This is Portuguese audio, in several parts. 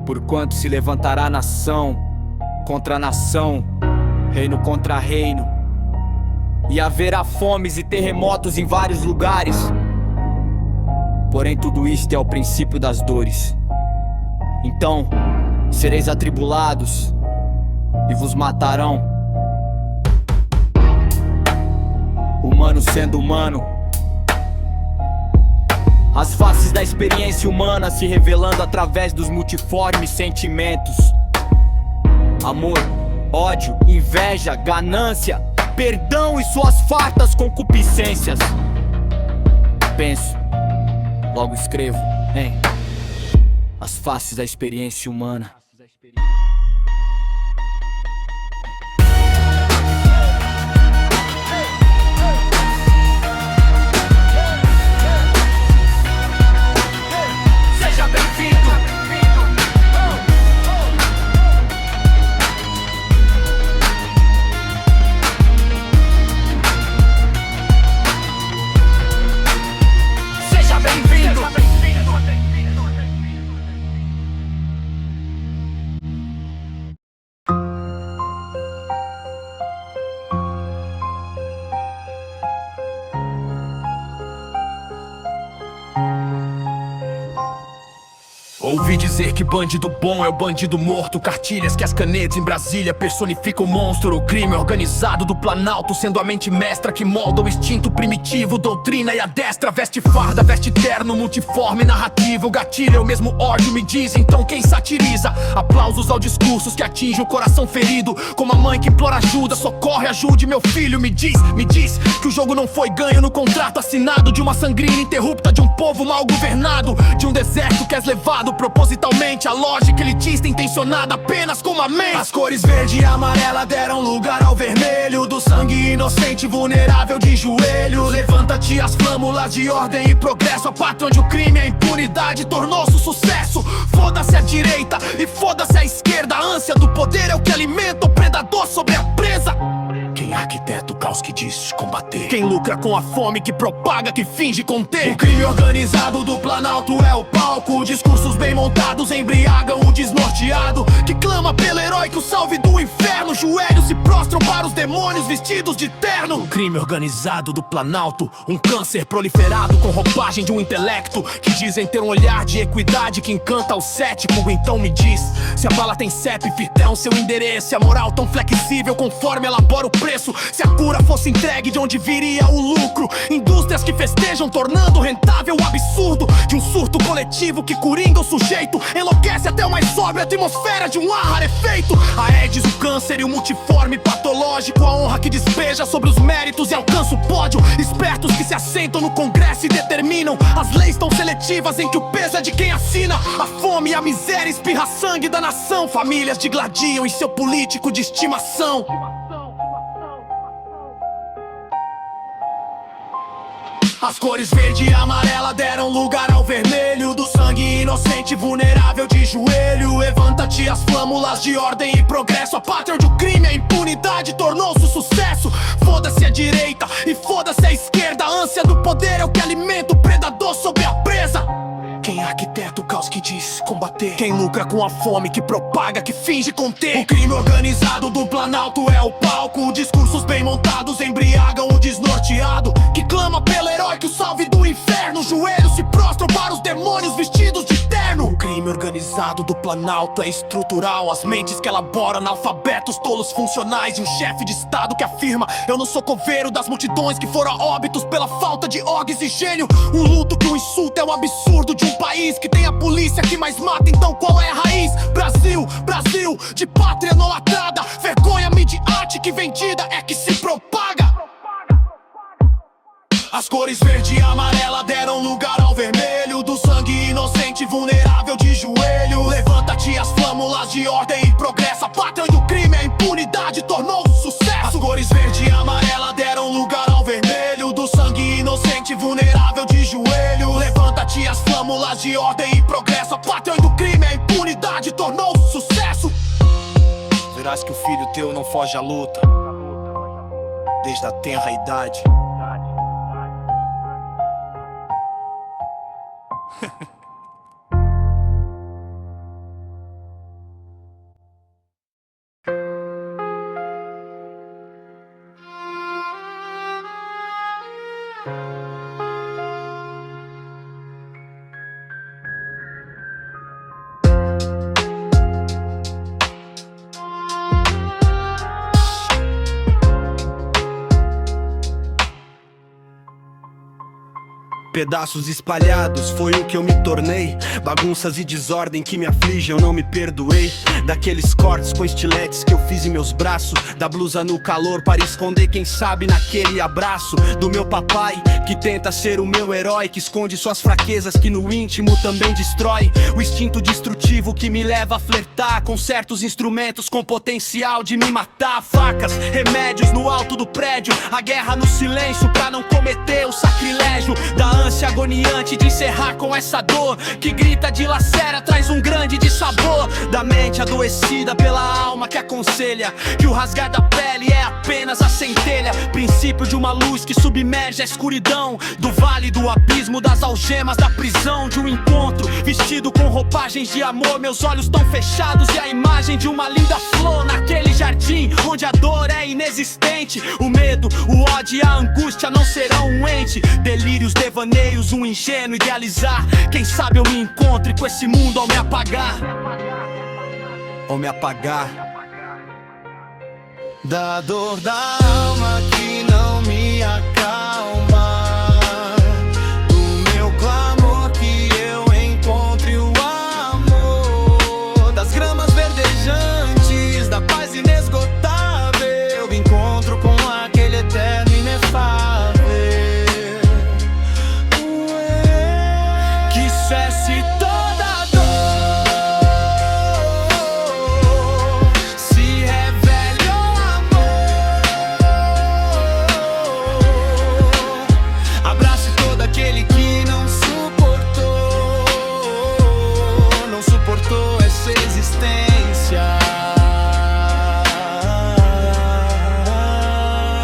Porquanto se levantará nação contra nação, reino contra reino, e haverá fomes e terremotos em vários lugares. Porém tudo isto é o princípio das dores. Então sereis atribulados e vos matarão, humano sendo humano. As faces da experiência humana se revelando através dos multiformes sentimentos: amor, ódio, inveja, ganância, perdão e suas fartas concupiscências. Penso, logo escrevo, hein? As faces da experiência humana. Seja bem-vindo. Seja bem-vindo. Ouvi dizer que bandido bom é o bandido morto. Cartilhas que as canetas em Brasília personificam o monstro. O crime organizado do Planalto, sendo a mente mestra que molda o instinto primitivo. Doutrina e adestra, veste farda, veste terno, multiforme narrativa. O gatilho é o mesmo ódio, me diz então quem satiriza. Aplausos aos discursos que atingem o coração ferido. Como a mãe que implora ajuda, socorre, ajude meu filho. Me diz que o jogo não foi ganho no contrato assinado de uma sangria ininterrupta, de um povo mal governado, de um deserto que és levado propositalmente. A lógica elitista intencionada apenas como a mente. As cores verde e amarela deram lugar ao vermelho, do sangue inocente vulnerável de joelho. Levanta-te as flâmulas de ordem e progresso. A pátria onde o crime e a impunidade tornou-se sucesso. Foda-se a direita e foda-se a esquerda. A ânsia do poder é o que alimenta o predador sobre a presa. Quem arquiteta o caos que diz combater? Quem lucra com a fome que propaga, que finge conter? O crime organizado do Planalto é o palco. Discursos bem montados embriagam o desnorteado, que clama pelo herói que o salve do inferno. Joelhos se prostram para os demônios vestidos de terno. O crime organizado do Planalto, um câncer proliferado com roupagem de um intelecto que dizem ter um olhar de equidade que encanta o cético. Então me diz, se a bala tem CEP, fitão, seu endereço, e a moral tão flexível conforme elabora o preço. Se a cura fosse entregue, de onde viria o lucro? Indústrias que festejam, tornando rentável o absurdo de um surto coletivo que coringa o sujeito. Enlouquece até o mais sóbrio, a atmosfera de um ar rarefeito. A AIDS, o câncer e o multiforme patológico, a honra que despeja sobre os méritos e alcança o pódio. Espertos que se assentam no congresso e determinam as leis tão seletivas em que o peso é de quem assina. A fome e a miséria espirra sangue da nação. Famílias digladiam em seu político de estimação. As cores verde e amarela deram lugar ao vermelho, do sangue inocente vulnerável de joelho. Levanta-te as flâmulas de ordem e progresso. A pátria onde o crime e a impunidade tornou-se sucesso. Foda-se a direita e foda-se a esquerda. A ânsia do poder é o que alimenta o predador sobre a presa. Quem arquiteta o caos que diz combater? Quem lucra com a fome que propaga, que finge conter? O crime organizado do Planalto é o palco. Discursos bem montados embriagam o desnorteado, que clama pelo herói que o salve do inferno. Joelhos se prostram para os demônios vestidos de terno. O crime organizado do Planalto é estrutural. As mentes que elabora analfabetos, tolos funcionais, e um chefe de estado que afirma: eu não sou coveiro das multidões que foram a óbitos pela falta de orgs e gênio. Um luto que um insulto é um absurdo de um país que tem a polícia que mais mata. Então qual é a raiz? Brasil, Brasil, de pátria idolatrada. Vergonha midiática que vendida é que se propaga. As cores verde e amarela deram lugar ao vermelho, do sangue inocente vulnerável de joelho. Levanta-te as flâmulas de ordem e progresso. A pátria onde o crime e a impunidade tornou-se sucesso. As cores verde e amarela deram lugar ao vermelho, do sangue inocente vulnerável de joelho. Levanta-te as flâmulas de ordem e progresso. A pátria onde o crime e a impunidade tornou-se sucesso. Verás que o filho teu não foge à luta desde a tenra idade. pedaços espalhados foi o que eu me tornei. Bagunças e desordem que me afligem, eu não me perdoei. Daqueles cortes com estiletes que eu fiz em meus braços, da blusa no calor para esconder quem sabe naquele abraço. Do meu papai que tenta ser o meu herói, que esconde suas fraquezas que no íntimo também destrói. O instinto destrutivo que me leva a flertar com certos instrumentos com potencial de me matar. Facas, remédios no alto do prédio, a guerra no silêncio pra não cometer o sacrilégio da ânsia agoniante de encerrar com essa dor que grita, dilacera, traz um grande dissabor. Da mente adoecida pela alma que aconselha que o rasgar da pele é apenas a centelha. Princípio de uma luz que submerge a escuridão do vale do abismo, das algemas da prisão. De um encontro vestido com roupagens de amor, meus olhos tão fechados e a imagem de uma linda flor naquele jardim onde a dor é inexistente. O medo, o ódio e a angústia não serão um ente. Delírios, devaneios, um ingênuo idealizar. Quem sabe eu me encontre com esse mundo ao me apagar. Ao me apagar. Da dor da alma que não me acalma, do meu clamor que eu encontre o amor, das gramas verdejantes, da paz inesgotável, encontro com aquele eterno inefável. Que cesse toda dor, se revele o amor, abrace todo aquele que não suportou essa existência.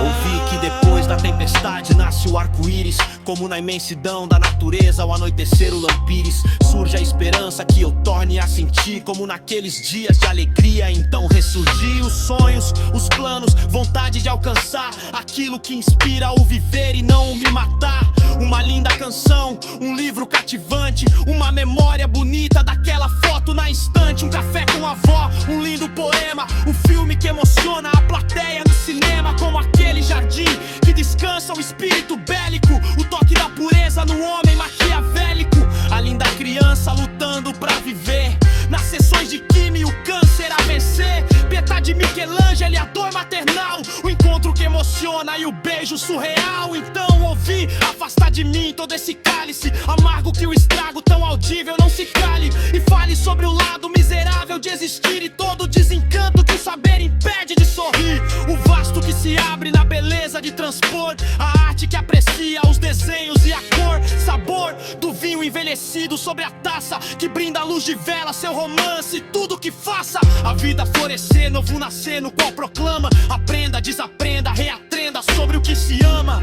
Ouvi que depois da tempestade nasce o arco-íris, como na imensidão da natureza ao anoitecer o lampires. Surge a esperança que eu torne a sentir, como naqueles dias de alegria. Então ressurgir os sonhos, os planos, vontade de alcançar aquilo que inspira o viver e não o me matar. Uma linda canção, um livro cativante, uma memória bonita daquela foto na estante. Um café com a avó, um lindo poema, um filme que emociona a plateia no cinema. Como aquele jardim que descansa o espírito bélico, o toque da pureza no homem maquiavélico. A linda criança lutando pra viver, nas sessões de químio o câncer a vencer. Pietà de Michelangelo e a dor maternal, o encontro que emociona e o beijo surreal. Então ouvi, afasta de mim todo esse cálice amargo, que o estrago tão audível não se cale. E fale sobre o lado miserável de existir e todo o desencanto que o saber impede de sorrir. O vasto que se abre na beleza de transpor, a arte que aprecia os desenhos e a cor. Sabor do vinho envelhecido sobre a taça, que brinda a luz de vela, seu romance, tudo que faça a vida florescer, novo nascer no qual proclama. Aprenda, desaprenda, reaprenda sobre o que se ama.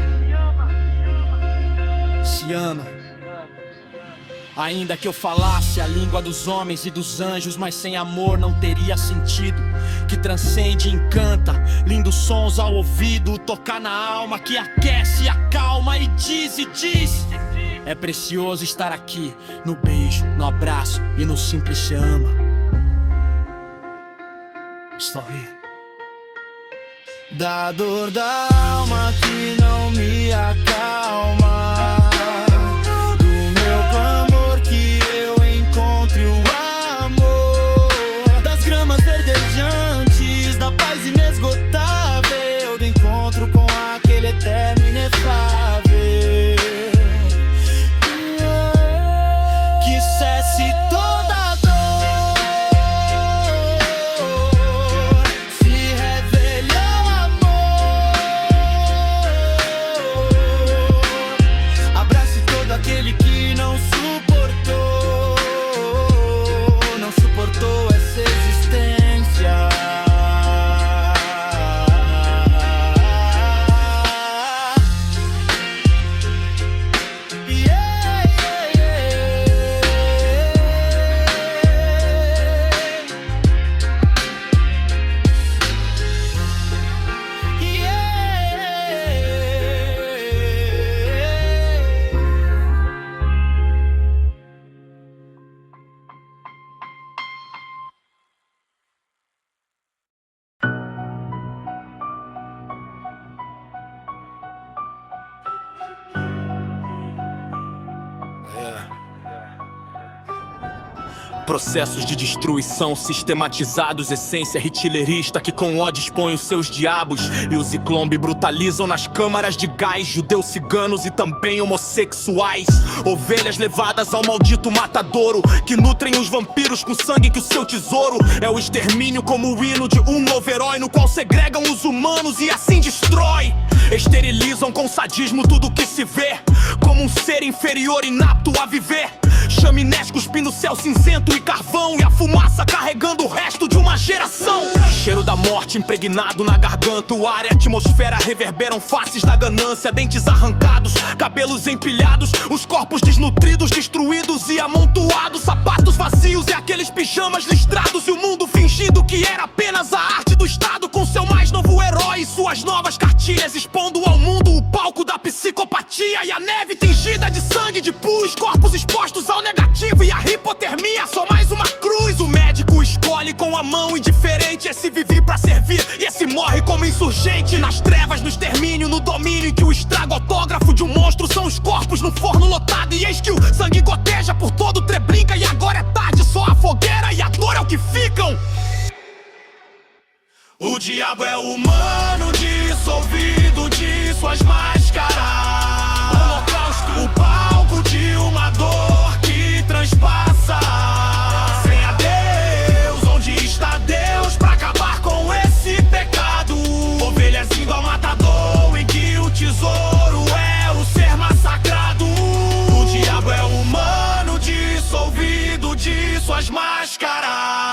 Se ama. Ainda que eu falasse a língua dos homens e dos anjos, mas sem amor não teria sentido. Que transcende e encanta, lindos sons ao ouvido, tocar na alma que aquece e acalma e diz e diz. É precioso estar aqui, no beijo, no abraço e no simples se ama. Estou aí. Da dor da alma que não me acalma, do meu clamor que eu encontre o amor, das gramas verdejantes, da paz inesgotável, do encontro com aquele eterno inefável. Que cesse toda dor, se revele o amor, Processos de destruição sistematizados, essência ritilerista que com ódio expõe os seus diabos. E os Ziclombe brutalizam nas câmaras de gás judeus, ciganos e também homossexuais. Ovelhas levadas ao maldito matadouro, que nutrem os vampiros com sangue que o seu tesouro. É o extermínio como o hino de um novo herói, no qual segregam os humanos e assim destrói. Esterilizam com sadismo tudo que se vê, como um ser inferior inapto a viver. Chaminés cuspindo céu cinzento e carvão, e a fumaça carregando o resto de uma geração. Cheiro da morte impregnado na garganta, o ar e a atmosfera reverberam faces da ganância. Dentes arrancados, cabelos empilhados, os corpos desnutridos, destruídos e amontoados. Sapatos vazios e aqueles pijamas listrados, e o mundo fingindo que era apenas a arte do Estado, com seu mais novo herói e suas novas cartilhas, expondo ao mundo o palco da psicopatia. E a neve tingida de sangue de pus, corpos expostos ao negativo e a hipotermia, só mais uma cruz. O médico escolhe com a mão indiferente, esse vive pra servir e esse morre como insurgente. Nas trevas, no extermínio, no domínio em que o estrago autógrafo de um monstro são os corpos no forno lotado. E eis que o sangue goteja por todo o Treblinka, e agora é tarde, só a fogueira e a dor é o que ficam. O diabo é humano, dissolvido de suas máscaras. O holocausto, o palco de uma dor que transpassa. Sem a Deus, onde está Deus pra acabar com esse pecado? Ovelhas indo ao matador, em que o tesouro é o ser massacrado. O diabo é humano, dissolvido de suas máscaras.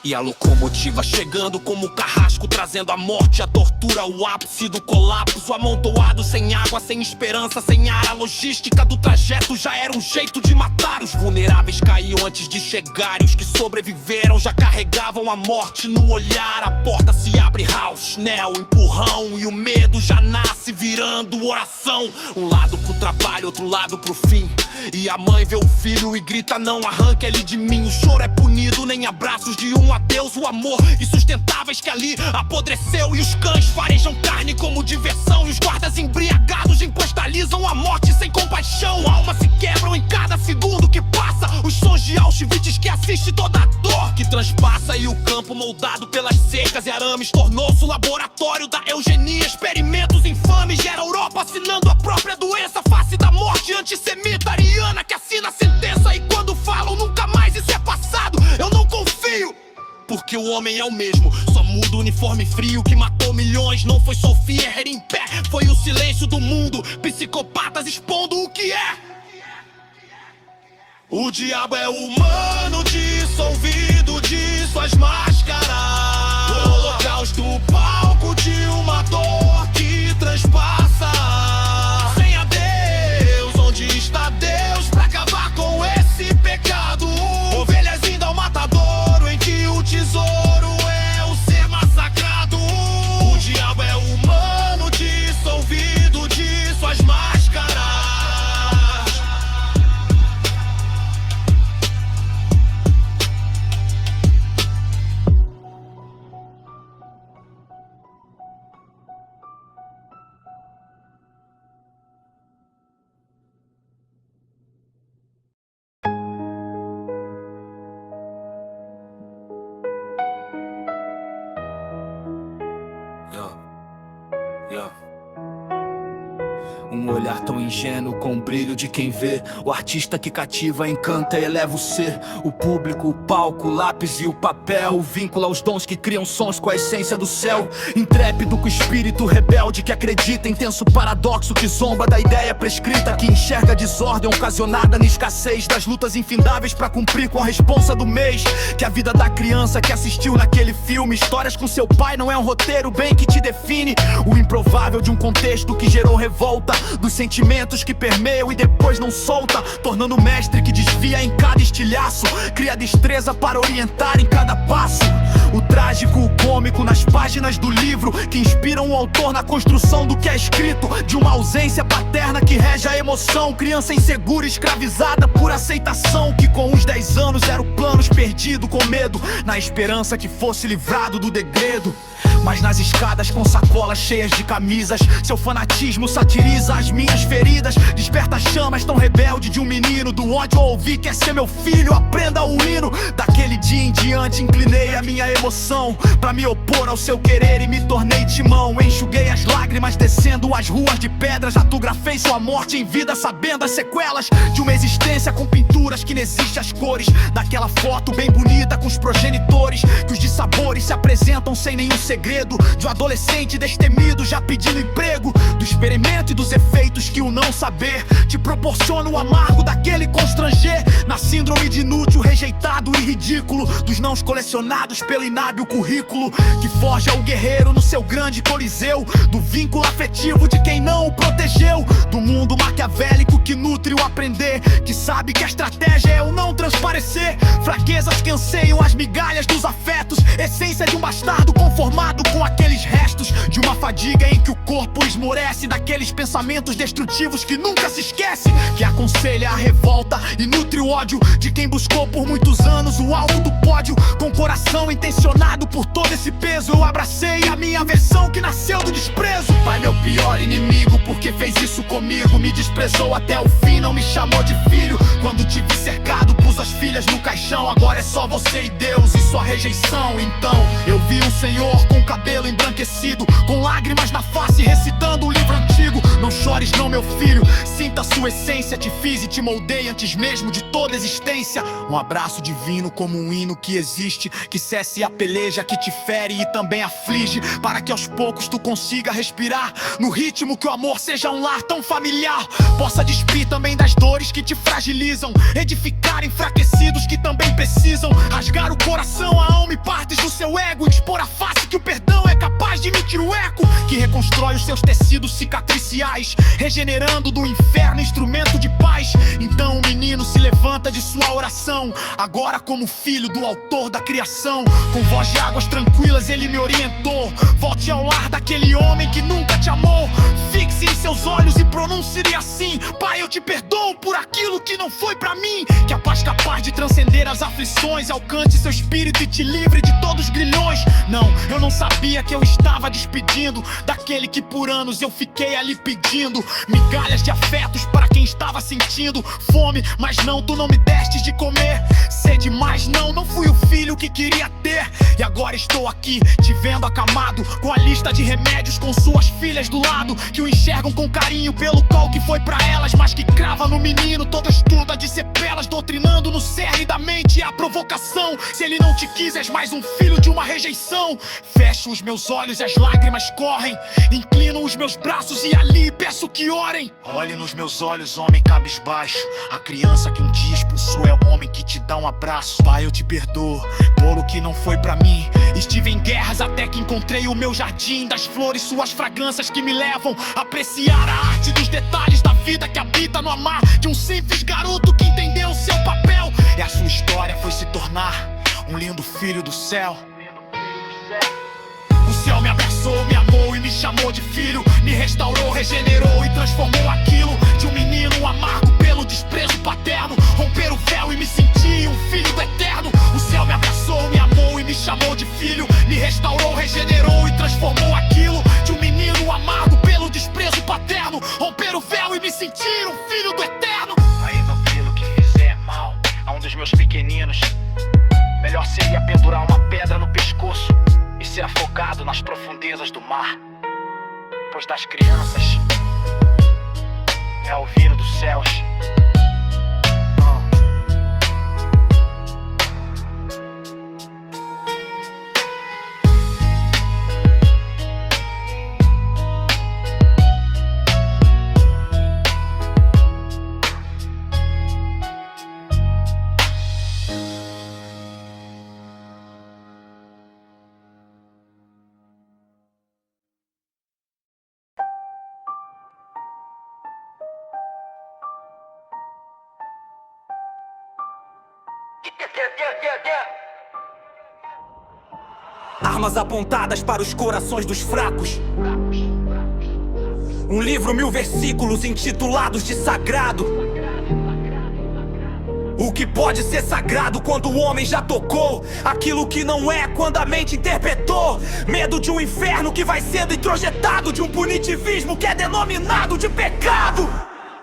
E a locomotiva chegando como carrasco, trazendo a morte, a tortura, o ápice do colapso. Amontoado, sem água, sem esperança, sem ar. A logística do trajeto já era um jeito de matar. Os vulneráveis caíam antes de chegar, e os que sobreviveram já carregavam a morte no olhar. A porta se abre, house, neo, empurrão, e o medo já nasce virando oração. Um lado pro trabalho, outro lado pro fim. E a mãe vê o filho e grita: não arranque ele de mim. O choro é punido, nem abraços de um adeus. O amor insustentáveis que ali apodreceu. E os cães farejam carne como diversão, e os guardas embriagados impostalizam a morte sem compaixão. Almas se quebram em cada segundo que passa, os sons de Auschwitz que assiste toda a dor que transpassa. E o campo moldado pelas secas e arames tornou-se o laboratório da eugenia. Experimentos infames gera a Europa assinando a própria doença. Face da morte antissemita ariana que assina a sentença. E quando falam nunca mais isso é passado, eu não confio, porque o homem é o mesmo, só muda o uniforme frio que matou milhões. Não foi só o Führer em pé, foi o silêncio do mundo, psicopatas expondo o que é. O diabo é humano, dissolvido de suas máscaras. O holocausto, o palco de uma dor que transpassa. Sem a Deus, onde está Deus pra acabar com esse pecado? Ovelhas indo ao matadouro, em que o tesouro é o ser massacrado. O diabo é humano, dissolvido de suas máscaras. Um olhar tão ingênuo com o brilho de quem vê. O artista que cativa, encanta e eleva o ser. O público, o palco, o lápis e o papel. O vínculo aos dons que criam sons com a essência do céu. Intrépido com o espírito rebelde que acredita. Intenso paradoxo que zomba da ideia prescrita. Que enxerga a desordem ocasionada na escassez das lutas infindáveis pra cumprir com a responsa do mês. Que a vida da criança que assistiu naquele filme. Histórias com seu pai não é um roteiro bem que te define. O improvável de um contexto que gerou revolta. Dos sentimentos que permeiam e depois não solta. Tornando o mestre que desvia em cada estilhaço. Cria destreza para orientar em cada passo. O trágico, o cômico nas páginas do livro. Que inspiram o autor na construção do que é escrito. De uma ausência paterna que rege a emoção. Criança insegura, escravizada por aceitação. Que com uns 10 anos era o planos perdidos. perdido com medo, na esperança que fosse livrado do degredo. Mas nas escadas com sacolas cheias de camisas, seu fanatismo satiriza as minhas feridas. Desperta chamas tão rebelde de um menino. Do ódio ao ouvir quer ser meu filho, aprenda o hino. Daquele dia em diante inclinei a minha emoção pra me opor ao seu querer e me tornei timão. Enxuguei as lágrimas descendo as ruas de pedras. Autografei sua morte em vida sabendo as sequelas de uma existência com pinturas que não existe as cores. Daquela foto bem bonita com os progenitores, que os dissabores se apresentam sem nenhum segredo. De um adolescente destemido já pedindo emprego. Do experimento e dos efeitos que o não saber te proporciona o amargo daquele constranger. Na síndrome de inútil, rejeitado e ridículo, dos nãos colecionados pelo inábil currículo, que forja o guerreiro no seu grande coliseu. Do vínculo afetivo de quem não o protegeu. Do mundo maquiavélico que nutre o aprender, que sabe que a estratégia é o não transparecer. Fraquezas que anseiam as migalhas dos afetos, essência de um bastardo conformado com aqueles restos de uma fadiga em que o corpo esmorece. Daqueles pensamentos destrutivos que nunca se esquece, que aconselha a revolta e nutre o ódio de quem buscou por muitos anos o alvo do pódio. Com o coração intencionado por todo esse peso, eu abracei a minha versão que nasceu do desprezo. Pai, meu pior inimigo, porque fez isso comigo. Me desprezou até o fim, não me chamou de filho. Quando te vi cercado, pus as filhas no caixão. Agora é só você e Deus e sua rejeição. Então eu vi um senhor com cabelo embranquecido, com lágrimas na face, recitando um livro antigo. Não chores não, meu filho, sinta sua essência. Te fiz e te moldei antes mesmo de toda existência. Um abraço divino como um hino que existe, que cesse a peleja que te fere e também aflige, para que aos poucos tu consiga respirar no ritmo que o amor seja um lar tão familiar. Possa despir também das dores que te fragilizam, edificar enfraquecidos que também precisam, rasgar o coração, a alma e partes do seu ego, expor a face que o perdão é capaz de emitir o eco, que reconstrói os seus tecidos cicatriciais, regenerando do inferno instrumento de paz. Então o menino se levanta de sua oração, agora como filho do autor da criação. Com voz de águas tranquilas ele me orientou: volte ao lar daquele homem que nunca te amou. Fixe em seus olhos e pronuncie assim: Pai, eu te perdoo por aquilo que não foi pra mim. Que a paz capaz de transcender as aflições alcance seu espírito e te livre de todos os grilhões. Não, eu não sabia que eu estava despedindo daquele que por anos eu fiquei ali pedindo migalhas de afetos para quem estava sentindo fome, mas não, tu não me destes de comer. Sede, mas não fui o filho que queria ter. E agora estou aqui, te vendo acamado, com a lista de remédios, com suas filhas do lado, que o enxergam com carinho pelo call que foi pra elas, mas que crava no menino toda estuda de sepelas, doutrinando no cerne da mente a provocação. Se ele não te quis, és mais um filho de uma rejeição. Fecho os meus olhos e as lágrimas correm, inclino os meus braços e ali peço que orem. Olhe nos meus olhos, homem cabisbaixo, a criança que um dia expulsou é o homem que te dá um abraço. Pai, eu te perdoo pelo que não foi pra mim. Estive em guerras até que encontrei o meu jardim, das flores, suas fragrâncias que me levam a apreciar a arte dos detalhes da vida que habita no amar de um simples garoto que entendeu o seu papel. E a sua história foi se tornar um lindo filho do céu. O céu me abraçou, me amou e me chamou de filho, me restaurou, regenerou e transformou aquilo de um menino amargo pelo desprezo paterno. Romper o véu e me sentir um filho do eterno. O céu me abraçou, me amou e me chamou de filho, me restaurou, regenerou e transformou aquilo de um menino amargo pelo desprezo paterno. Romper o véu e me sentir um filho do eterno. Aí, meu filho, que fizer mal a um dos meus pequeninos, melhor seria pendurar uma pedra no pescoço e ser afogado nas profundezas do mar, pois das crianças é o vinho dos céus. Armas apontadas para os corações dos fracos. Um livro, 1000 versículos intitulados de sagrado. O que pode ser sagrado quando o homem já tocou aquilo que não é quando a mente interpretou. Medo de um inferno que vai sendo introjetado, de um punitivismo que é denominado de pecado.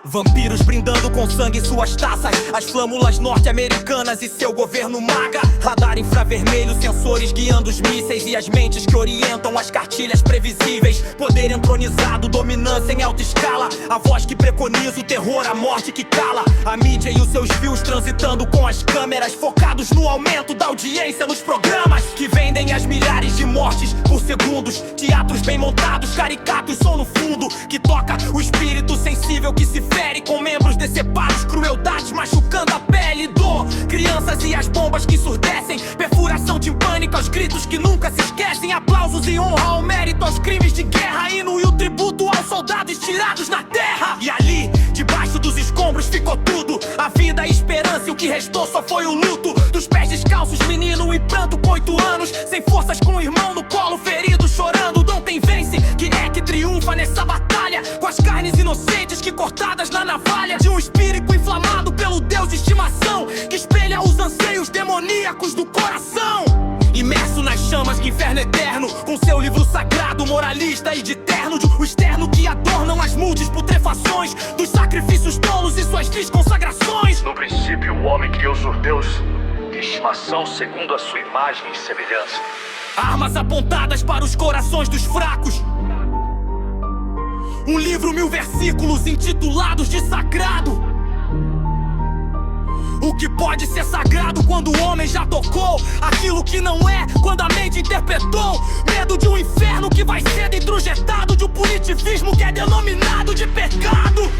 Vampiros brindando com sangue suas taças, as flâmulas norte-americanas e seu governo maga. Radar infravermelho, sensores guiando os mísseis e as mentes que orientam as cartilhas previsíveis. Poder entronizado, dominância em alta escala, a voz que preconiza o terror, a morte que cala. A mídia e os seus fios transitando com as câmeras, focados no aumento da audiência nos programas que vendem as milhares de mortes por segundos. Teatros bem montados, caricatos, som no fundo que toca o espírito sensível que se fere com membros decepados, crueldades machucando a pele. Dor, crianças e as bombas que ensurdecem, perfuração timpânica, os gritos que nunca se esquecem. Aplausos e honra ao mérito, aos crimes de guerra, hino e o tributo aos soldados tirados na terra. E ali, debaixo dos escombros ficou tudo, a vida, a esperança, e o que restou só foi o luto. Dos pés descalços, menino em pranto com 8 anos, sem forças com o irmão no colo, ferido, chorando. Ontem vence, quem é que triunfa nessa batalha? Com as carnes inocentes que cortadas na navalha de um espírito inflamado pelo Deus de estimação, que espelha os anseios demoníacos do coração. Imerso nas chamas que inferno eterno, com seu livro sagrado, moralista e de terno, o externo que adornam as multiputrefações dos sacrifícios tolos e suas desconsagrações. No princípio o homem criou seu Deus de estimação segundo a sua imagem e semelhança. Armas apontadas para os corações dos fracos. Um livro, 1000 versículos intitulados de sagrado. O que pode ser sagrado quando o homem já tocou aquilo que não é quando a mente interpretou. Medo de um inferno que vai sendo introjetado, de um punitivismo que é denominado de pecado.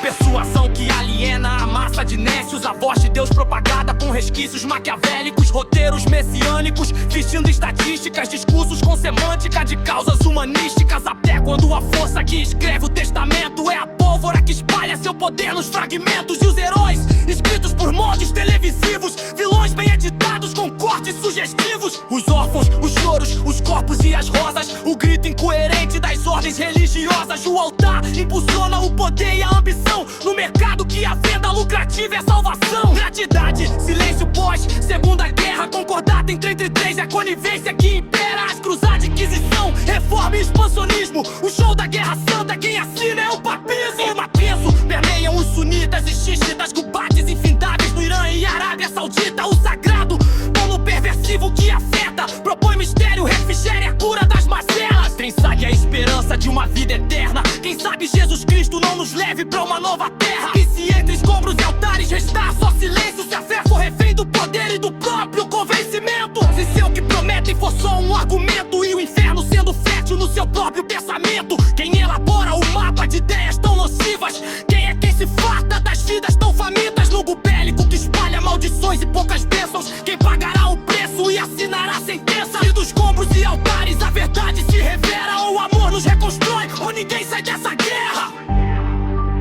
Persuasão que aliena a massa de nécios, a voz de Deus propagada com resquícios maquiavélicos, roteiros messiânicos, vestindo estatísticas, discursos com semântica de causas humanísticas. Até quando a força que escreve o testamento é a pólvora que espalha seu poder nos fragmentos. E os heróis, escritos por moldes televisivos, vilões bem editados com cortes sugestivos. Os órfãos, os choros, os corpos e as rosas, o grito incoerente das ordens religiosas. O altar impulsiona o poder e a ambição no mercado que a venda lucrativa é salvação. Gratidade, silêncio pós Segunda Guerra, concordata entre três, é a conivência que impera. As cruzadas de Inquisição, reforma e expansionismo, o show da Guerra Santa, quem assina é o papismo. O mapeso permeiam os sunitas e xixitas, combates infindáveis no Irã e Arábia Saudita. O sagrado, como perversivo que afeta, propõe mistério, refrigério, a cura das mazelas. Trinsague a esperança de uma vida eterna. Quem sabe Jesus Cristo não nos leve pra uma nova terra. E se entre escombros e altares restar só silêncio, se a fé for refém do poder e do próprio convencimento, se seu que prometem for só um argumento e o inferno sendo fértil no seu próprio pensamento. Quem elabora o mapa de ideias tão nocivas? Quem é quem se farta das vidas tão famintas? Lobo bélico que espalha maldições e poucas bênçãos. Quem pagará o preço e assinará a sentença? E dos escombros e altares a verdade se revela, ou o amor nos reconstrói, ou ninguém sai dessa guerra.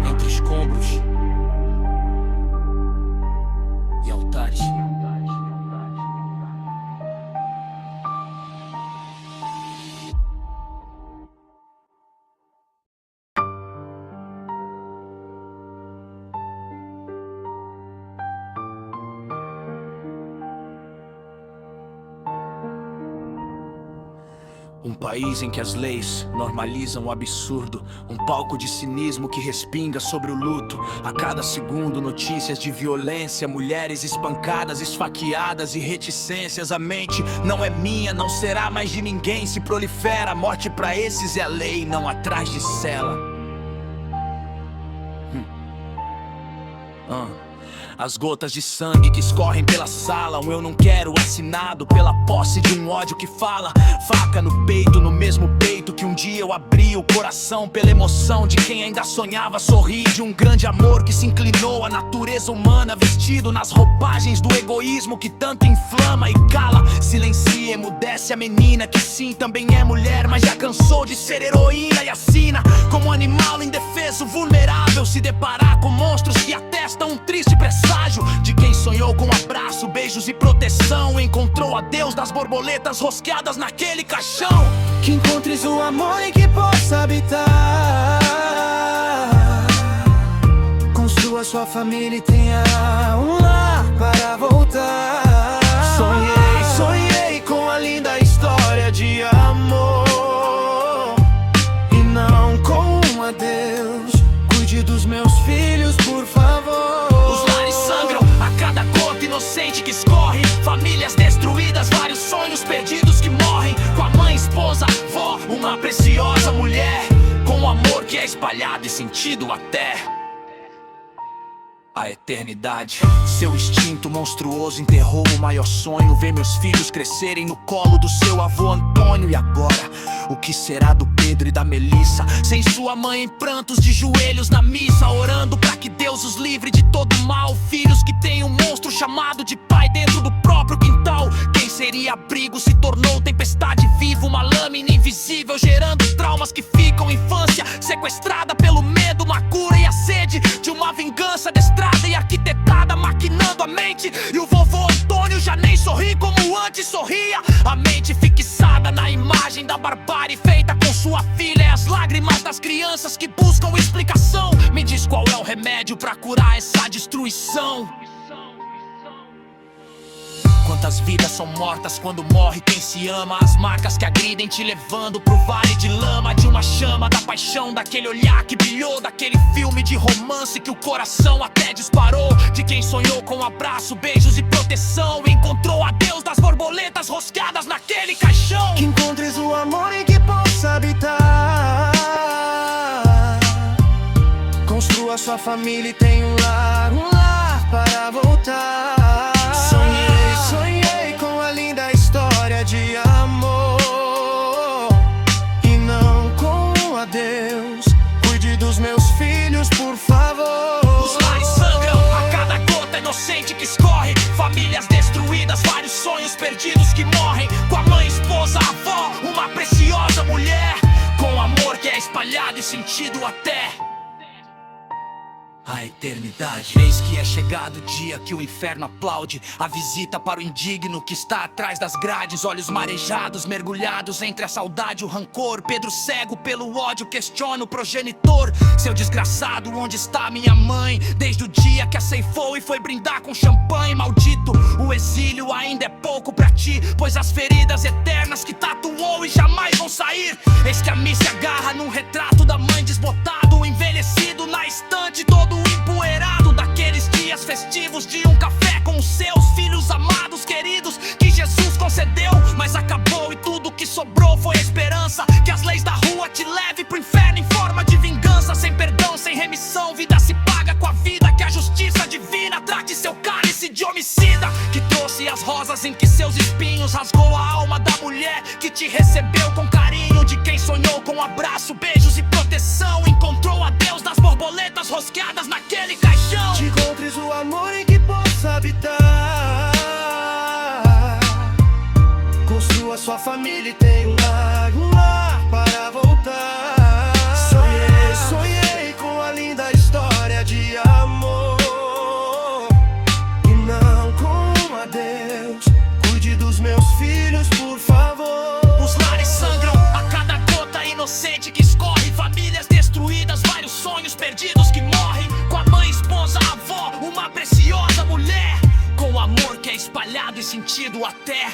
Entre escombros e altares. Um país em que as leis normalizam o absurdo, um palco de cinismo que respinga sobre o luto. A cada segundo notícias de violência, mulheres espancadas, esfaqueadas e reticências. A mente não é minha, não será mais de ninguém. Se prolifera, a morte pra esses é a lei, não atrás de cela. As gotas de sangue que escorrem pela sala, um eu não quero assinado pela posse de um ódio que fala. Faca no peito, no mesmo peito que um dia eu abri o coração pela emoção de quem ainda sonhava sorrir. De um grande amor que se inclinou à natureza humana, vestido nas roupagens do egoísmo que tanto inflama e cala. Silencia, emudece a menina que sim, também é mulher, mas já cansou de ser heroína. E assina como um animal indefeso, vulnerável, se deparar com monstros que atestam um triste presságio de quem sonhou com abraço, beijos e proteção. Encontrou a Deus das borboletas rosqueadas naquele caixão. Que encontres o amor em que possa habitar, construa Construa sua família e tenha um lar para voltar. Sonhei com a linda história de amor e não com um adeus. Cuide dos meus filhos, por favor. Os lares sangram a cada gota inocente que escorre. Famílias destruídas, vários sonhos perdidos que morrem. Com a mãe, esposa, vó, uma preciosa mulher, com o amor que é espalhado e sentido até a eternidade. Seu instinto monstruoso enterrou o maior sonho. Ver meus filhos crescerem no colo do seu avô Antônio. E agora, o que será do Pedro e da Melissa? Sem sua mãe em prantos, de joelhos na missa, orando pra que Deus os livre de todo mal. Filhos que têm um monstro chamado de pai dentro do próprio quintal. Quem seria abrigo se tornou tempestade viva, uma lâmina invisível gerando traumas que ficam infância sequestrada pelo medo, uma cura e a sede de uma vingança destrada e arquitetada, maquinando a mente. E o vovô Antônio já nem sorri como antes sorria. A mente fixada na imagem da barbárie feita com sua filha. É as lágrimas das crianças que buscam explicação. Me diz qual é o remédio pra curar essa destruição. Quantas vidas são mortas quando morre quem se ama? As marcas que agridem te levando pro vale de lama. De uma chama, da paixão, daquele olhar que brilhou, daquele filme de romance que o coração até disparou. De quem sonhou com abraço, beijos e proteção, e encontrou a Deus das borboletas rosqueadas naquele caixão. Que encontres o amor em que possa habitar. Construa sua família e tenha um lar para voltar. Sonhei com a linda história de amor e não com um adeus. Cuide dos meus filhos, por favor. Os lares sangram a cada gota inocente que escorre. Famílias destruídas, vários sonhos perdidos que morrem. Com a mãe, esposa, avó, uma preciosa mulher, com amor que é espalhado e sentido até a eternidade. Eis que é chegado o dia que o inferno aplaude a visita para o indigno que está atrás das grades. Olhos marejados, mergulhados entre a saudade e o rancor. Pedro cego pelo ódio questiona o progenitor. Seu desgraçado, onde está minha mãe? Desde o dia que a ceifou e foi brindar com champanhe. Maldito, o exílio ainda é pouco pra ti, pois as feridas eternas que tatuou e jamais vão sair. Eis que a missa agarra num retrato da mãe desbotado, envelhecido na estante, todo empoeirado. Daqueles dias festivos de um café com os seus filhos amados, queridos, que Jesus concedeu, mas acabou e tudo que sobrou foi a esperança. Que as leis da rua te levem pro inferno em forma de vingança. Sem perdão, sem remissão, vida se paga com a vida. Que a justiça divina trate seu cálice de homicida, que trouxe as rosas em que seus espinhos rasgou a alma da mulher que te recebeu com carinho. De quem sonhou com abraço, beijos e proteção, encontrou a Deus das borboletas rosqueadas naquele caixão. Que encontres o amor em que possa habitar. Construa sua família e tenha um lar para voltar. Sonhei com a linda história de amor e não com um adeus. Cuide dos meus filhos, por favor. Os lares sangram a cada gota inocente que escorre. Famílias destruídas, vários sonhos perdidos que morrem. Com a mãe, esposa, avó, uma preciosa mulher, com amor que é espalhado e sentido até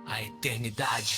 a eternidade.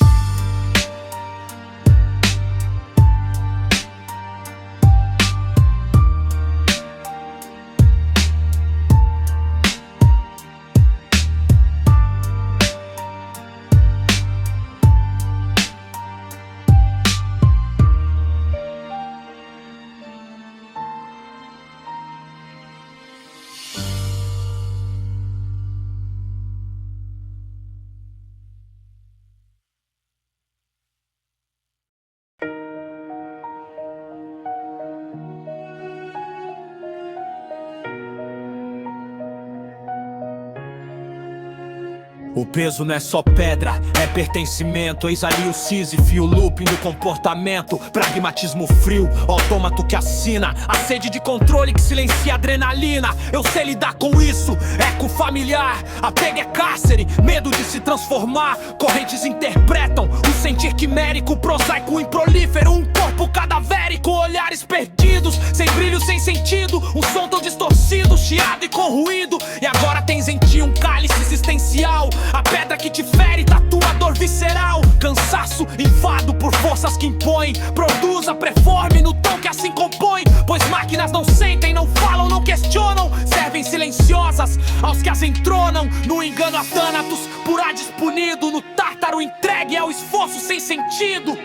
O peso não é só pedra, é pertencimento. Eis ali o Sísifo, o looping do comportamento. Pragmatismo frio, autômato que assina. A sede de controle que silencia a adrenalina. Eu sei lidar com isso, eco familiar. Apego é cárcere, medo de se transformar. Correntes interpretam o sentir quimérico, prosaico improlífero. Um corpo cadavérico, olhares perdidos, sem brilho, sem sentido. Um som tão distorcido, chiado e com ruído. E agora tens em ti um cálice existencial. A pedra que te fere, tatua a dor visceral. Cansaço, enfado por forças que impõem. Produza, preforme no tom que assim compõe. Pois máquinas não sentem, não falam, não questionam. Servem silenciosas aos que as entronam. No engano a Thanatos, por Hades punido. No Tártaro entregue ao esforço sem sentido.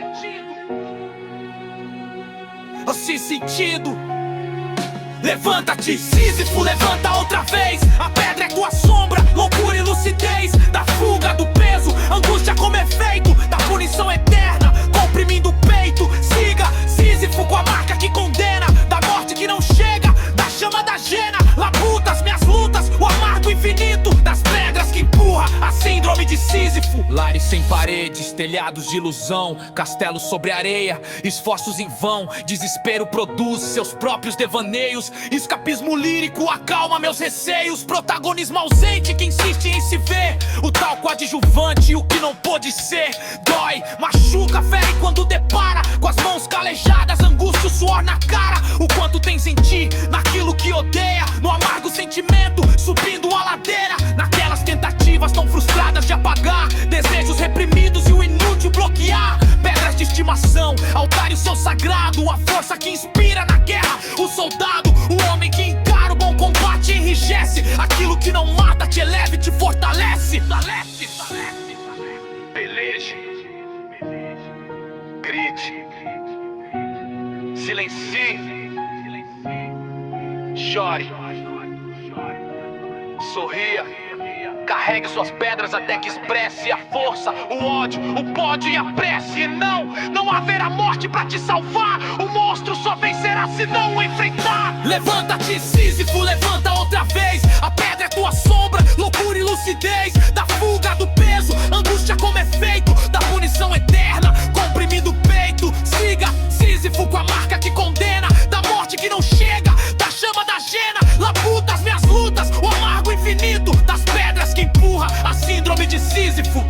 Sem sentido. Levanta-te, Sísifo, levanta outra vez. A pedra é tua sombra, loucura e lucidez. Da fuga, do peso, angústia como efeito. Da punição eterna, comprimindo o peito. Siga, Sísifo, com a marca que condena. Da morte que não chega, da chama da jena. Labuta as minhas lutas, o amargo infinito. Das pedras que empurra a síndrome de Sísifo. Lares sem paredes, telhados de ilusão. Castelos sobre areia, esforços em vão. Desespero produz seus próprios devaneios. Escapismo lírico acalma meus receios. Protagonismo ausente que insiste em se ver. O tal coadjuvante, o que não pôde ser. Dói, machuca, fere quando depara com as mãos calejadas, angústia, o suor na cara. O quanto tens em ti, naquilo que odeia. No amargo sentimento, subindo a ladeira. Naquelas tentativas tão frustradas de apagar desejos reprimidos e o inútil bloquear. Pedras de estimação, altar e o seu sagrado. A força que inspira na guerra, o soldado. O homem que encara o bom combate e enrijece. Aquilo que não mata te eleva e te fortalece. Peleje, grite, silencie, chore, sorria. Carregue suas pedras até que expresse a força, o ódio, o pódio e a prece. E não haverá morte pra te salvar. O monstro só vencerá se não o enfrentar. Levanta-te, Sísifo, levanta outra vez. A pedra é tua sombra, loucura e lucidez. Da fuga, do peso, angústia como efeito. Da punição eterna, comprimindo o peito. Siga, Sísifo, com a marca que condena. Da morte que não chega, da chama da jena. Labuta as minhas lutas, o amargo infinito. Das pedras que empurra a síndrome de Sísifo.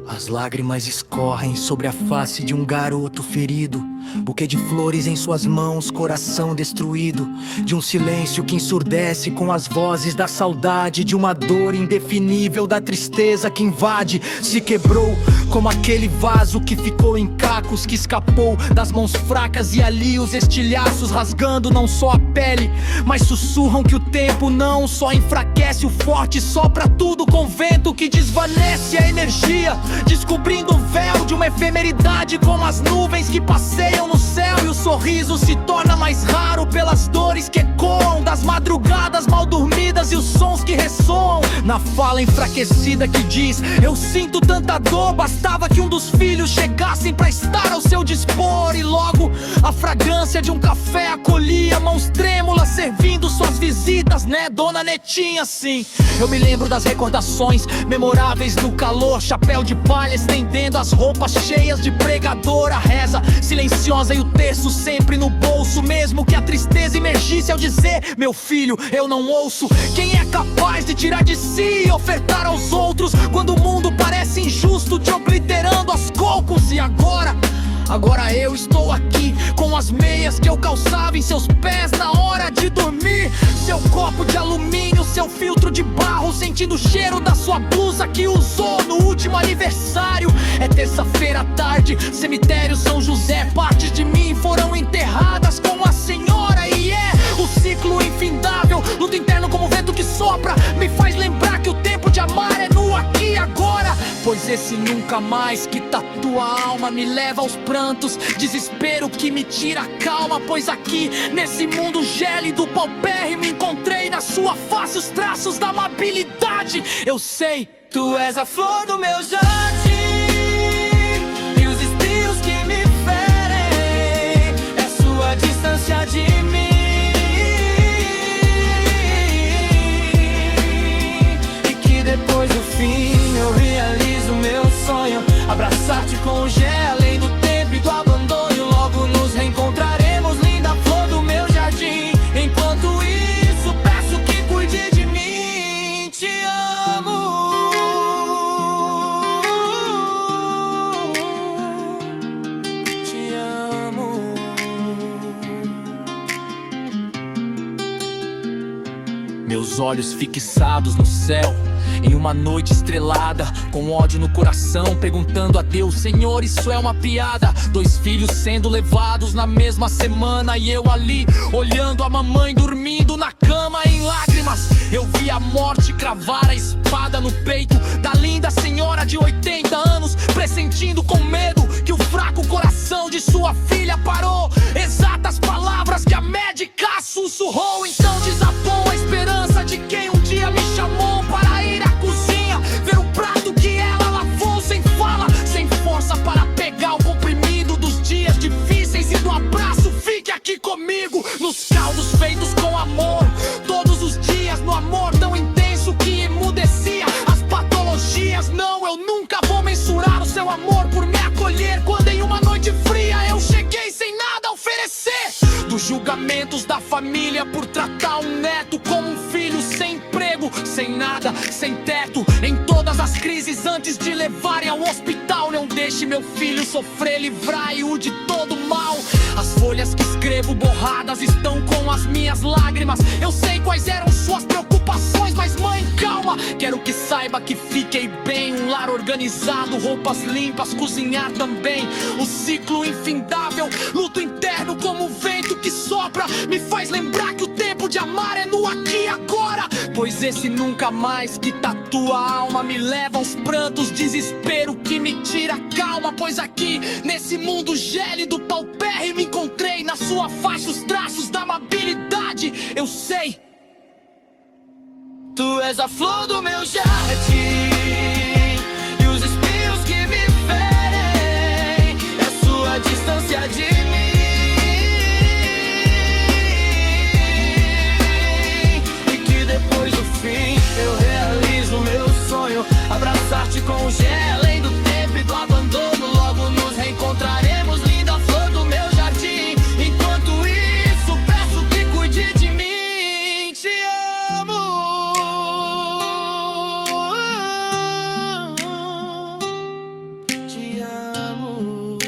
As lágrimas escorrem sobre a face de um garoto ferido. Buquê de flores em suas mãos, coração destruído. De um silêncio que ensurdece com as vozes da saudade. De uma dor indefinível, da tristeza que invade. Se quebrou como aquele vaso que ficou em cacos. Que escapou das mãos fracas e ali os estilhaços rasgando não só a pele, mas sussurram que o tempo não só enfraquece o forte. Sopra tudo com vento que desvanece a energia, descobrindo o véu de uma efemeridade, como as nuvens que passeiam no céu. E o sorriso se torna mais raro pelas dores que ecoam das madrugadas mal dormidas e os sons que ressoam na fala enfraquecida que diz: eu sinto tanta dor, bastava que um dos filhos chegassem pra estar ao seu dispor. E logo a fragrância de um café acolhia mãos trêmulas servindo suas visitas, né, dona Netinha? Sim, eu me lembro das recordações memoráveis do calor, chapéu de palha estendendo as roupas cheias de pregadora, reza silenciosa e o terço sempre no bolso, mesmo que a tristeza emergisse ao dizer: meu filho, eu não ouço. Quem é capaz de tirar de si e ofertar aos outros, quando o mundo parece injusto, te obliterando aos cocos? E agora eu estou aqui, com as meias que eu calçava em seus pés na hora de dormir. Seu copo de alumínio, seu filtro de barro, sentindo o cheiro da sua blusa que usou no último aniversário. É terça-feira à tarde, cemitério São José. Partes de mim foram enterradas com a senhora. E é o ciclo infindável, luto interno como o vento que sopra. Me faz lembrar que o tempo de amar é no aqui e agora. pois esse nunca mais que tatua a alma me leva aos prantos, desespero que me tira a calma, pois aqui nesse mundo gélido, paupérrimo, encontrei na sua face os traços da amabilidade. Eu sei, tu és a flor do meu jardim e os espinhos que me ferem, é sua distância de mim. E que depois do fim eu realizo meu sonho, abraçar-te com o gel além do tempo e do abandono. Logo nos reencontraremos, linda flor do meu jardim. Enquanto isso, peço que cuide de mim. Te amo. Te amo. meus olhos fixados no céu, em uma noite estrelada, com ódio no coração, perguntando a Deus: Senhor, isso é uma piada? 2 filhos sendo levados na mesma semana, e eu ali, olhando a mamãe dormindo na cama em lágrimas. Eu vi a morte cravar a espada no peito da linda senhora de 80 anos, pressentindo com medo que o fraco coração de sua filha parou. Exatas palavras que a médica sussurrou. Então desabou a esperança de quem um dia me chamou para ir à cozinha, ver o prato que ela lavou, sem fala, sem força para pegar o comprimido dos dias difíceis e do abraço. Fique aqui comigo, nos caldos feitos com amor, todos os dias no amor tão intenso que emudecia as patologias. Não, eu nunca vou mensurar o seu amor por me acolher quando em uma noite fria eu cheguei sem nada a oferecer. Dos julgamentos da família por tratar um neto como um filho sem emprego, sem nada, sem teto, em todas as crises antes de levarem ao hospital. Não deixe meu filho sofrer, livrai-o de todo mal. As folhas que escrevo borradas estão com as minhas lágrimas. Eu sei quais eram suas preocupações, mas mãe, calma. Quero que saiba que fiquei bem, um lar organizado, roupas limpas, cozinhar também. O ciclo infindável, luto interno como o vento que sopra, me faz lembrar que o tempo de amar é no aqui e agora. Pois esse nunca mais que tatua a alma me leva aos prantos, desespero que me tira a calma. Pois aqui, nesse mundo gélido, paupérrimo, encontrei na sua face os traços da amabilidade. Eu sei, tu és a flor do meu jardim e os espinhos que me ferem, é sua distância de mim. E que depois do fim eu realizo meu sonho, abraçar-te com o gel além do tempo e do abandono. Logo nos reencontraremos, linda flor do meu jardim. Enquanto isso, peço que cuide de mim. Te amo. Te amo.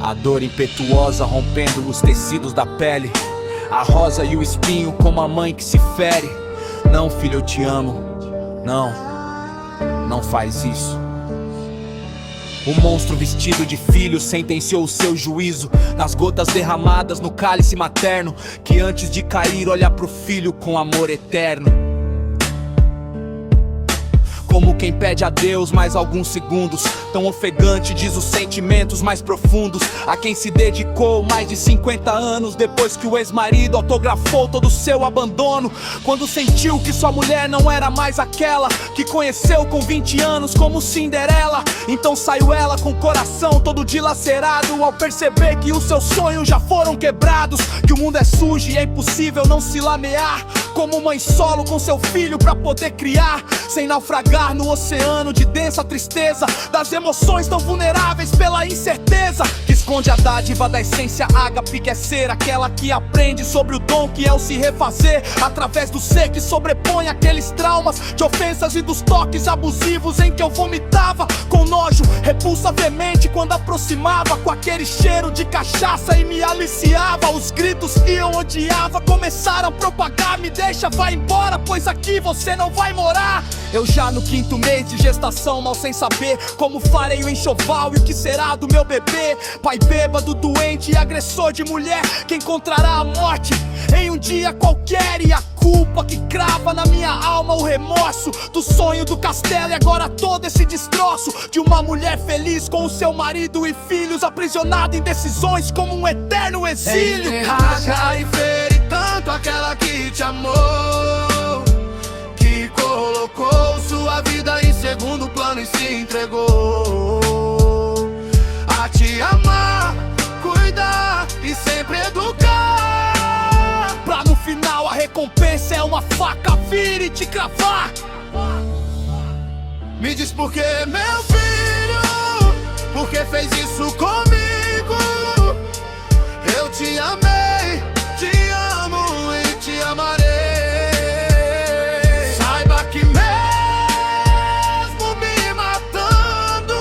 A dor impetuosa rompendo os tecidos da pele, a rosa e o espinho como a mãe que se fere. Não, filho, eu te amo. Não, não faz isso. O monstro vestido de filho sentenciou o seu juízo nas gotas derramadas no cálice materno, que antes de cair olha pro filho com amor eterno. Como quem pede a Deus mais alguns segundos, tão ofegante diz os sentimentos mais profundos a quem se dedicou mais de 50 anos depois que o ex-marido autografou todo o seu abandono. Quando sentiu que sua mulher não era mais aquela que conheceu com 20 anos como Cinderela, então saiu ela com o coração todo dilacerado ao perceber que os seus sonhos já foram quebrados, que o mundo é sujo e é impossível não se lamear como mãe solo com seu filho pra poder criar, sem naufragar no oceano de densa tristeza das emoções tão vulneráveis pela incerteza que esconde a dádiva da essência ágape, que é ser aquela que aprende sobre o dom que é o se refazer através do ser que sobrepõe aqueles traumas de ofensas e dos toques abusivos em que eu vomitava com nojo, repulsa veemente quando aproximava com aquele cheiro de cachaça e me aliciava. Os gritos que eu odiava começaram a propagar, me deixa, vai embora, pois aqui você não vai morar. Eu já no 5º mês de gestação, mal sem saber como farei o enxoval e o que será do meu bebê. Pai bêbado, doente e agressor de mulher, que encontrará a morte em um dia qualquer. E a culpa que crava na minha alma, o remorso do sonho do castelo. E agora todo esse destroço de uma mulher feliz com o seu marido e filhos, aprisionada em decisões como um eterno exílio. Rasga e fere tanto aquela que te amou, que colocou sua vida em segundo plano e se entregou a te amar, cuidar e sempre educar, pra no final a recompensa é uma faca vir e te cravar. Me diz por que, meu filho, por que fez isso comigo? Eu te amei, te amo e te amarei. Saiba que mesmo me matando,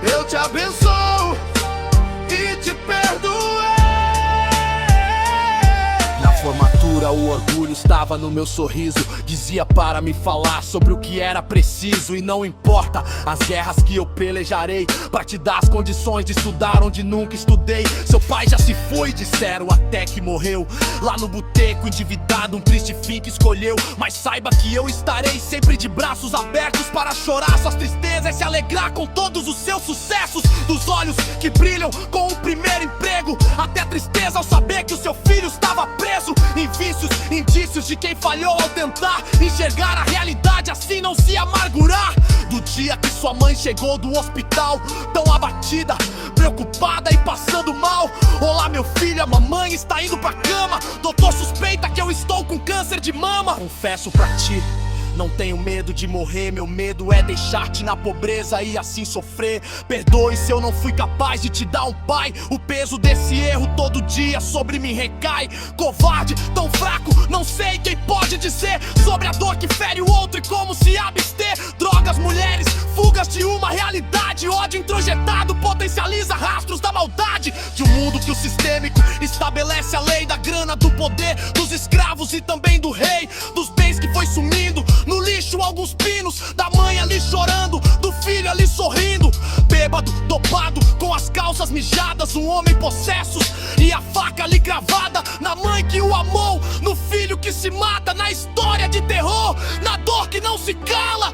eu te abençoo e te perdoei. Na formatura o orgulho estava no meu sorriso, dizia para me falar sobre o que era preciso. E não importa as guerras que eu pelejarei, pra te dar as condições de estudar onde nunca estudei. Seu pai já se foi, disseram, até que morreu lá no boteco, endividado, um triste fim que escolheu. Mas saiba que eu estarei sempre de braços abertos para chorar suas tristezas e se alegrar com todos os seus sucessos. Dos olhos que brilham com o primeiro emprego, até tristeza ao saber que o seu filho estava preso em vícios, indícios de quem falhou ao tentar enxergar a realidade, assim não se amargurar. Do dia que sua mãe chegou do hospital, tão abatida, preocupada e passando mal. Olá meu filho, a mamãe está indo pra cama, doutor suspeita que eu estou com câncer de mama. Confesso pra ti, não tenho medo de morrer, meu medo é deixar-te na pobreza e assim sofrer. Perdoe se eu não fui capaz de te dar um pai, o peso desse erro todo dia sobre mim recai. Covarde, tão fraco, não sei quem pode dizer sobre a dor que fere o outro e como se abster. Drogas, mulheres, fugas de uma realidade, ódio introjetado potencializa rastros da maldade. De um mundo que o sistêmico estabelece a lei da grana, do poder, dos escravos e também do rei, dos bens que foi sumindo no lixo, alguns pinos, da mãe ali chorando, do filho ali sorrindo. Bêbado, dopado, com as calças mijadas, um homem possesso e a faca ali cravada na mãe que o amou, no filho que se mata, na história de terror, na dor que não se cala.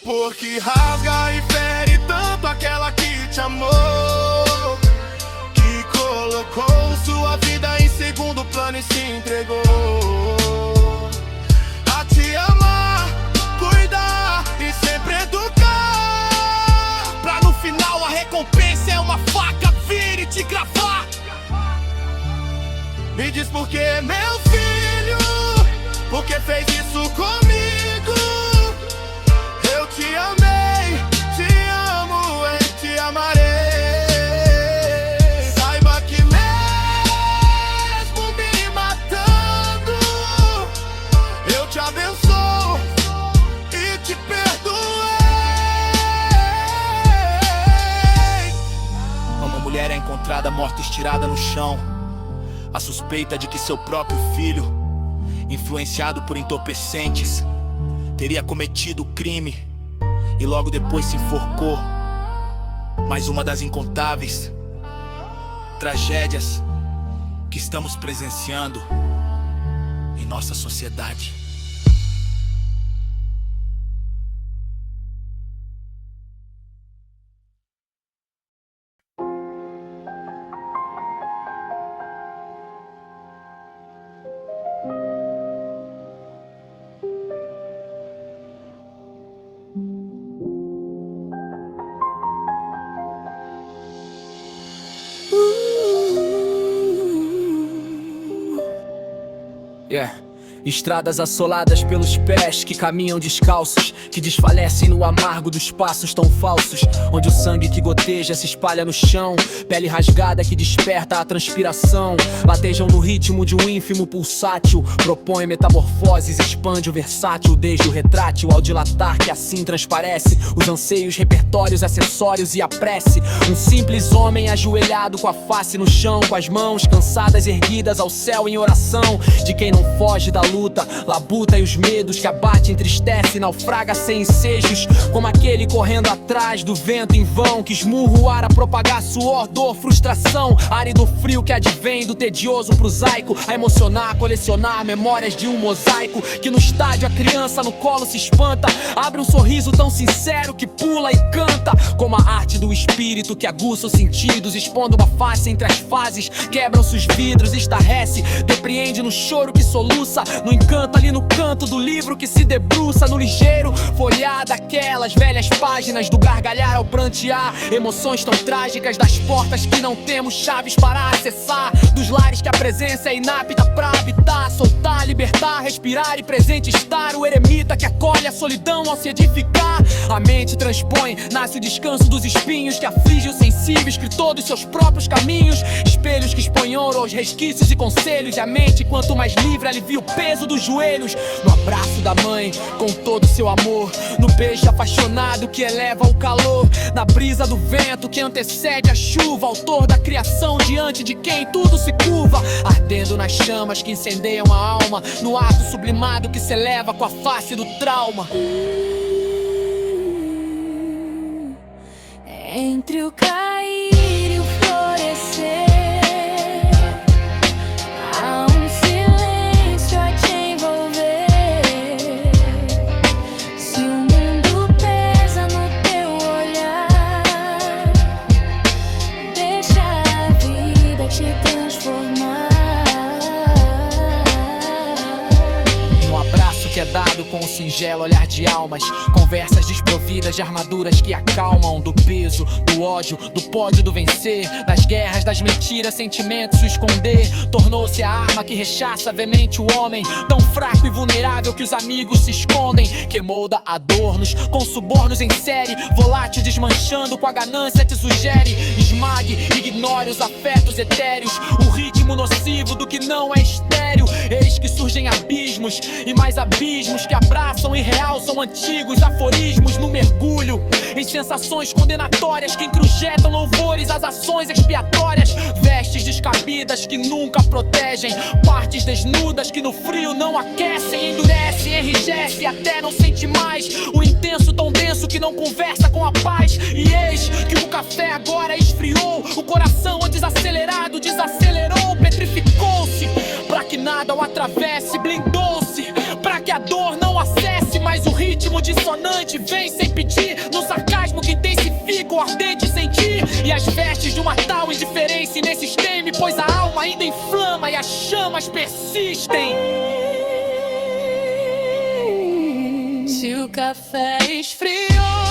Porque rasga e fere tanto aquela que te amou, que colocou sua vida em segundo plano e se entregou a te amar, cuidar e sempre educar, pra no final a recompensa é uma faca vir e te cravar. Me diz por que, meu filho, por que fez isso comigo? Eu te amei, te amo e te amarei. Saiba que mesmo me matando, eu te abençoo e te perdoei. Uma mulher é encontrada morta estirada no chão, a suspeita de que seu próprio filho, influenciado por entorpecentes, teria cometido o crime e logo depois se enforcou. Mais uma das incontáveis tragédias que estamos presenciando em nossa sociedade. Estradas assoladas pelos pés que caminham descalços, que desfalecem no amargo dos passos tão falsos, onde o sangue que goteja se espalha no chão, pele rasgada que desperta a transpiração. Latejam no ritmo de um ínfimo pulsátil, propõe metamorfoses, expande o versátil, desde o retrátil ao dilatar que assim transparece os anseios, repertórios, acessórios e a prece. Um simples homem ajoelhado com a face no chão, com as mãos cansadas erguidas ao céu em oração, de quem não foge da luta, labuta e os medos que abate, entristece, naufraga sem ensejos, como aquele correndo atrás do vento em vão, que esmurra o ar a propagar suor, dor, frustração, árido frio que advém do tedioso prosaico, a emocionar, a colecionar memórias de um mosaico, que no estádio a criança no colo se espanta, abre um sorriso tão sincero que pula e canta, como a arte do espírito que aguça os sentidos, expondo uma face entre as fases, quebram-se os vidros, estarrece, depreende no choro que soluça, no encanto ali no canto do livro que se debruça, no ligeiro folhear daquelas velhas páginas, do gargalhar ao prantear, emoções tão trágicas das portas que não temos chaves para acessar, dos lares que a presença é inapta pra habitar, soltar, libertar, respirar e presente estar, o eremita que acolhe a solidão ao se edificar, a mente transpõe, nasce o descanso dos espinhos que aflige o sensível, escritor dos seus próprios caminhos, espelhos que expõem ouro aos resquícios e conselhos, e a mente quanto mais livre alivia o peso dos joelhos, no abraço da mãe com todo seu amor, no beijo apaixonado que eleva o calor, na brisa do vento que antecede a chuva, autor da criação diante de quem tudo se curva, ardendo nas chamas que incendeiam a alma, no ato sublimado que se eleva com a face do trauma. Entre o cair e o florescer, há um silêncio a te envolver. Se o mundo pesa no teu olhar, deixa a vida te transformar. Um abraço que é dado com um singelo olhar de almas, conversas desprovidas de armaduras que acalmam, do peso, do ódio, do pódio do vencer, das guerras, das mentiras, sentimentos, o esconder, tornou-se a arma que rechaça veemente o homem, tão fraco e vulnerável que os amigos se escondem, que molda adornos, com subornos em série, volátil desmanchando com a ganância te sugere, esmague, ignore os afetos etéreos, o ritmo nocivo do que não é estéreo, eis que surgem abismos e mais abismos que abraçam e realçam antigos aforismos no mergulho, em sensações condenatórias que introjetam louvores às ações expiatórias, vestes descabidas que nunca protegem, partes desnudas que no frio não aquecem, endurecem, enrijecem até não sente mais o intenso tão denso que não conversa com a paz, e eis que o café agora esfriou, o coração desacelerado desacelerou, petrificou-se, pra que nada o atravesse, blindou-se, pra que a dor não acesse, mas o ritmo dissonante vem sem pedir, no sarcasmo que intensifica o ardente sentir, e as vestes de uma tal indiferença nesse esteme, pois a alma ainda inflama e as chamas persistem. Se o café esfriou,